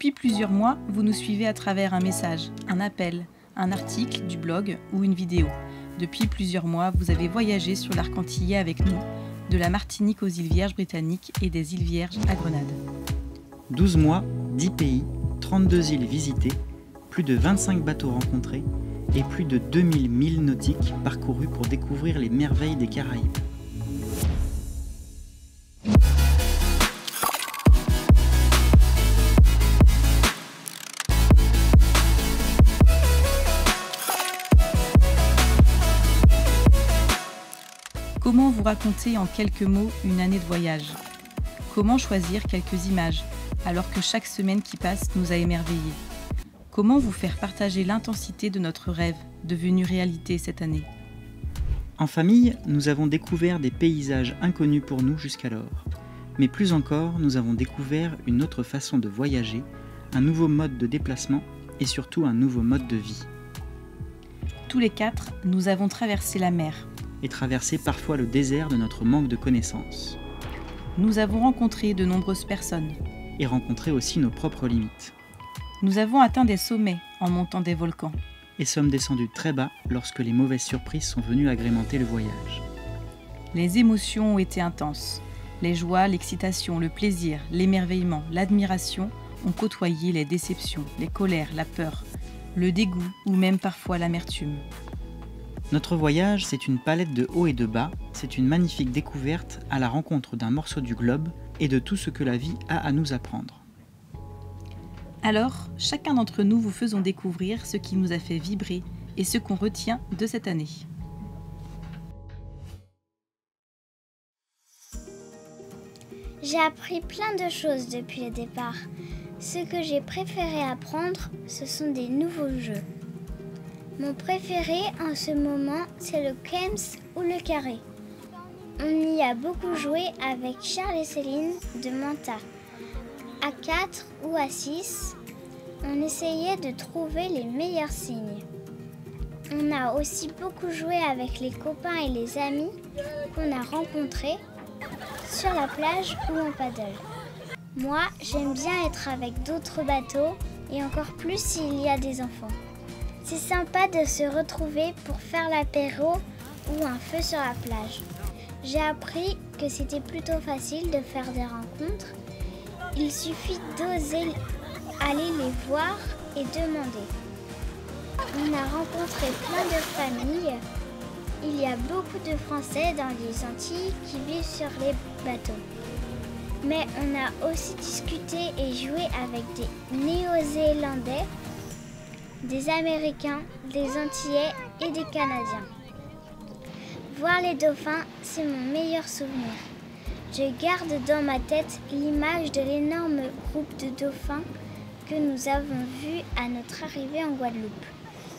Depuis plusieurs mois, vous nous suivez à travers un message, un appel, un article du blog ou une vidéo. Depuis plusieurs mois, vous avez voyagé sur l'arc antillais avec nous, de la Martinique aux îles Vierges britanniques et des îles Vierges à Grenade. 12 mois, 10 pays, 32 îles visitées, plus de 25 bateaux rencontrés et plus de 2000 milles nautiques parcourus pour découvrir les merveilles des Caraïbes. Comment vous raconter en quelques mots une année de voyage? Comment choisir quelques images alors que chaque semaine qui passe nous a émerveillés? Comment vous faire partager l'intensité de notre rêve devenu réalité cette année? En famille, nous avons découvert des paysages inconnus pour nous jusqu'alors. Mais plus encore, nous avons découvert une autre façon de voyager, un nouveau mode de déplacement et surtout un nouveau mode de vie. Tous les quatre, nous avons traversé la mer. Et traverser parfois le désert de notre manque de connaissances. Nous avons rencontré de nombreuses personnes. Et rencontré aussi nos propres limites. Nous avons atteint des sommets en montant des volcans. Et sommes descendus très bas lorsque les mauvaises surprises sont venues agrémenter le voyage. Les émotions ont été intenses. Les joies, l'excitation, le plaisir, l'émerveillement, l'admiration ont côtoyé les déceptions, les colères, la peur, le dégoût ou même parfois l'amertume. Notre voyage, c'est une palette de hauts et de bas, c'est une magnifique découverte à la rencontre d'un morceau du globe et de tout ce que la vie a à nous apprendre. Alors, chacun d'entre nous vous faisons découvrir ce qui nous a fait vibrer et ce qu'on retient de cette année. J'ai appris plein de choses depuis le départ. Ce que j'ai préféré apprendre, ce sont des nouveaux jeux. Mon préféré en ce moment, c'est le Kems ou le carré. On y a beaucoup joué avec Charles et Céline de Manta. À 4 ou à 6, on essayait de trouver les meilleurs signes. On a aussi beaucoup joué avec les copains et les amis qu'on a rencontrés sur la plage ou en paddle. Moi, j'aime bien être avec d'autres bateaux et encore plus s'il y a des enfants. C'est sympa de se retrouver pour faire l'apéro ou un feu sur la plage. J'ai appris que c'était plutôt facile de faire des rencontres. Il suffit d'oser aller les voir et demander. On a rencontré plein de familles. Il y a beaucoup de Français dans les Antilles qui vivent sur les bateaux. Mais on a aussi discuté et joué avec des Néo-Zélandais, des Américains, des Antillais et des Canadiens. Voir les dauphins, c'est mon meilleur souvenir. Je garde dans ma tête l'image de l'énorme groupe de dauphins que nous avons vus à notre arrivée en Guadeloupe.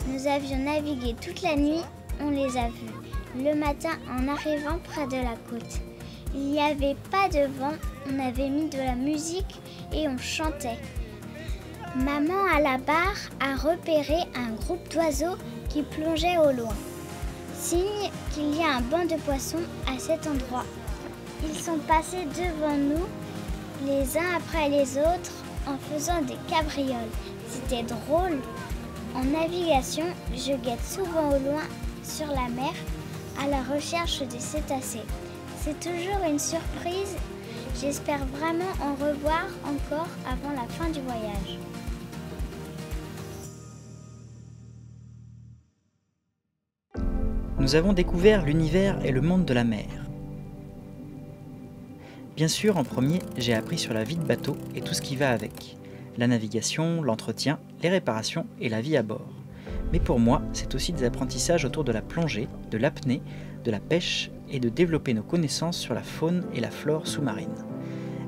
Nous avions navigué toute la nuit, on les a vus. Le matin, en arrivant près de la côte, il n'y avait pas de vent, on avait mis de la musique et on chantait. Maman à la barre a repéré un groupe d'oiseaux qui plongeait au loin. Signe qu'il y a un banc de poissons à cet endroit. Ils sont passés devant nous, les uns après les autres, en faisant des cabrioles. C'était drôle. En navigation, je guette souvent au loin sur la mer à la recherche des cétacés. C'est toujours une surprise. J'espère vraiment en revoir encore avant la fin du voyage. Nous avons découvert l'univers et le monde de la mer. Bien sûr, en premier, j'ai appris sur la vie de bateau et tout ce qui va avec. La navigation, l'entretien, les réparations et la vie à bord. Mais pour moi, c'est aussi des apprentissages autour de la plongée, de l'apnée, de la pêche et de développer nos connaissances sur la faune et la flore sous-marine.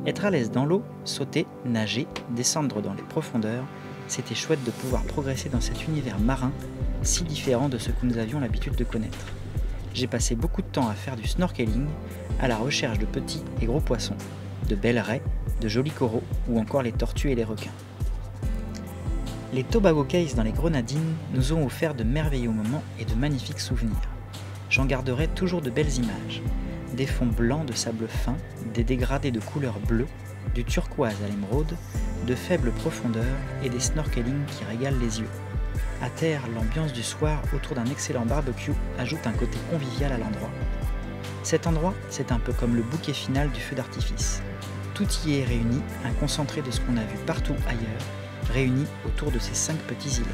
Être à l'aise dans l'eau, sauter, nager, descendre dans les profondeurs, c'était chouette de pouvoir progresser dans cet univers marin si différent de ce que nous avions l'habitude de connaître. J'ai passé beaucoup de temps à faire du snorkeling, à la recherche de petits et gros poissons, de belles raies, de jolis coraux ou encore les tortues et les requins. Les Tobago Cays dans les Grenadines nous ont offert de merveilleux moments et de magnifiques souvenirs. J'en garderai toujours de belles images. Des fonds blancs de sable fin, des dégradés de couleur bleue, du turquoise à l'émeraude, de faibles profondeurs et des snorkelings qui régalent les yeux. À terre, l'ambiance du soir autour d'un excellent barbecue ajoute un côté convivial à l'endroit. Cet endroit, c'est un peu comme le bouquet final du feu d'artifice. Tout y est réuni, un concentré de ce qu'on a vu partout ailleurs, réuni autour de ces 5 petits îlets.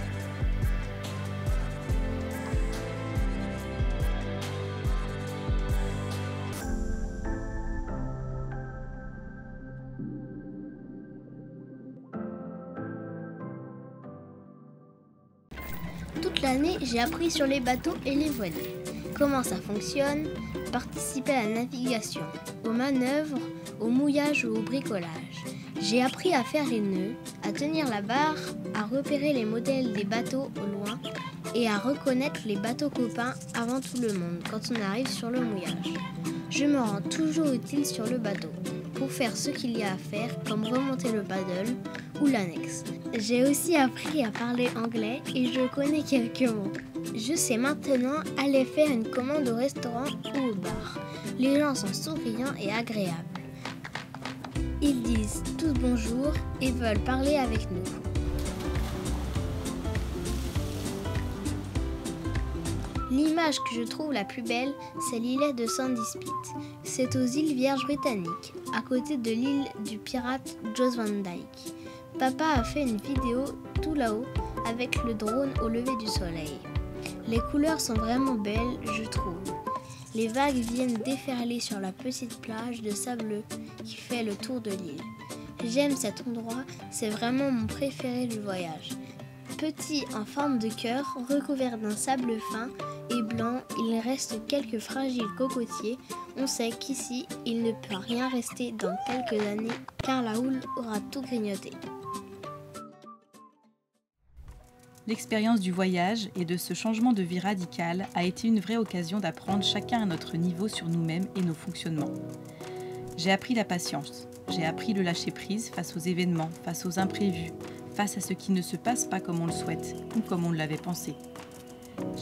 Toute l'année, j'ai appris sur les bateaux et les voiliers. Comment ça fonctionne, participer à la navigation, aux manœuvres, au mouillage ou au bricolage. J'ai appris à faire les nœuds, à tenir la barre, à repérer les modèles des bateaux au loin et à reconnaître les bateaux copains avant tout le monde quand on arrive sur le mouillage. Je me rends toujours utile sur le bateau pour faire ce qu'il y a à faire comme remonter le paddle ou l'annexe. J'ai aussi appris à parler anglais et je connais quelques mots. Je sais maintenant aller faire une commande au restaurant ou au bar. Les gens sont souriants et agréables. Ils disent tous bonjour et veulent parler avec nous. L'image que je trouve la plus belle, c'est l'îlet de Sandy Spit. C'est aux îles Vierges britanniques, à côté de l'île du pirate Jos Van Dyke. Papa a fait une vidéo tout là-haut avec le drone au lever du soleil. Les couleurs sont vraiment belles, je trouve. Les vagues viennent déferler sur la petite plage de sable qui fait le tour de l'île. J'aime cet endroit, c'est vraiment mon préféré du voyage. Petit en forme de cœur, recouvert d'un sable fin et blanc, il reste quelques fragiles cocotiers. On sait qu'ici, il ne peut rien rester dans quelques années car la houle aura tout grignoté. L'expérience du voyage et de ce changement de vie radical a été une vraie occasion d'apprendre chacun à notre niveau sur nous-mêmes et nos fonctionnements. J'ai appris la patience, j'ai appris le lâcher-prise face aux événements, face aux imprévus, face à ce qui ne se passe pas comme on le souhaite ou comme on l'avait pensé.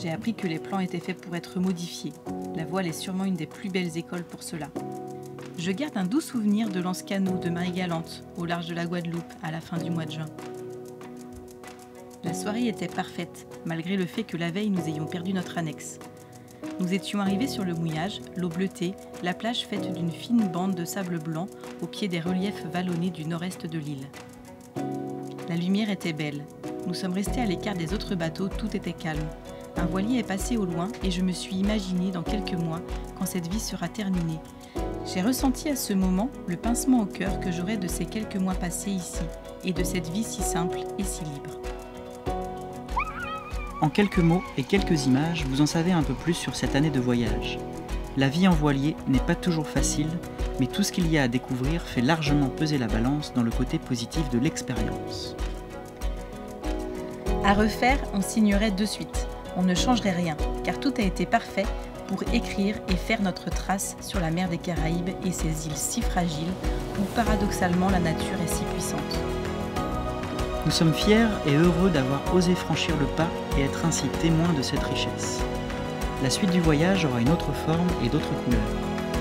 J'ai appris que les plans étaient faits pour être modifiés. La voile est sûrement une des plus belles écoles pour cela. Je garde un doux souvenir de Lance-Canot de Marie-Galante au large de la Guadeloupe à la fin du mois de juin. La soirée était parfaite, malgré le fait que la veille nous ayons perdu notre annexe. Nous étions arrivés sur le mouillage, l'eau bleutée, la plage faite d'une fine bande de sable blanc au pied des reliefs vallonnés du nord-est de l'île. La lumière était belle. Nous sommes restés à l'écart des autres bateaux, tout était calme. Un voilier est passé au loin et je me suis imaginé dans quelques mois, quand cette vie sera terminée. J'ai ressenti à ce moment le pincement au cœur que j'aurais de ces quelques mois passés ici et de cette vie si simple et si libre. En quelques mots et quelques images, vous en savez un peu plus sur cette année de voyage. La vie en voilier n'est pas toujours facile, mais tout ce qu'il y a à découvrir fait largement peser la balance dans le côté positif de l'expérience. À refaire, on signerait de suite. On ne changerait rien, car tout a été parfait pour écrire et faire notre trace sur la mer des Caraïbes et ces îles si fragiles où paradoxalement la nature est si puissante. Nous sommes fiers et heureux d'avoir osé franchir le pas et être ainsi témoins de cette richesse. La suite du voyage aura une autre forme et d'autres couleurs.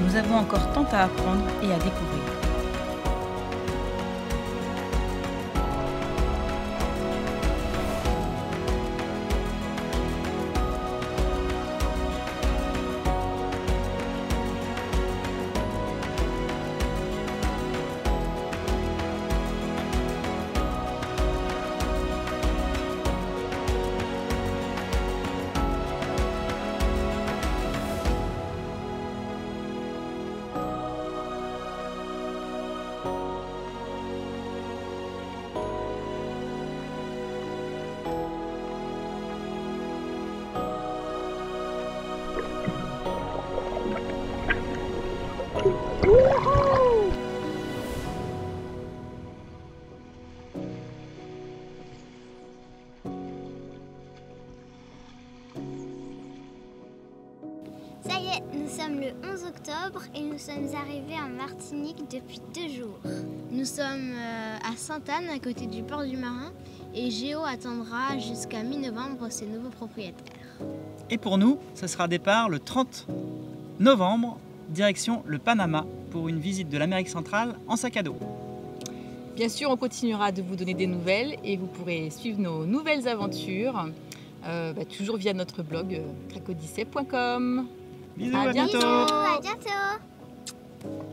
Nous avons encore tant à apprendre et à découvrir. Ça y est, nous sommes le 11 octobre et nous sommes arrivés en Martinique depuis 2 jours. Nous sommes à Sainte-Anne, à côté du port du Marin, et Géo attendra jusqu'à mi-novembre ses nouveaux propriétaires. Et pour nous, ce sera départ le 30 novembre, direction le Panama, pour une visite de l'Amérique centrale en sac à dos. Bien sûr, on continuera de vous donner des nouvelles et vous pourrez suivre nos nouvelles aventures toujours via notre blog cracodyssée.com. Bisous, À à bientôt. À bientôt.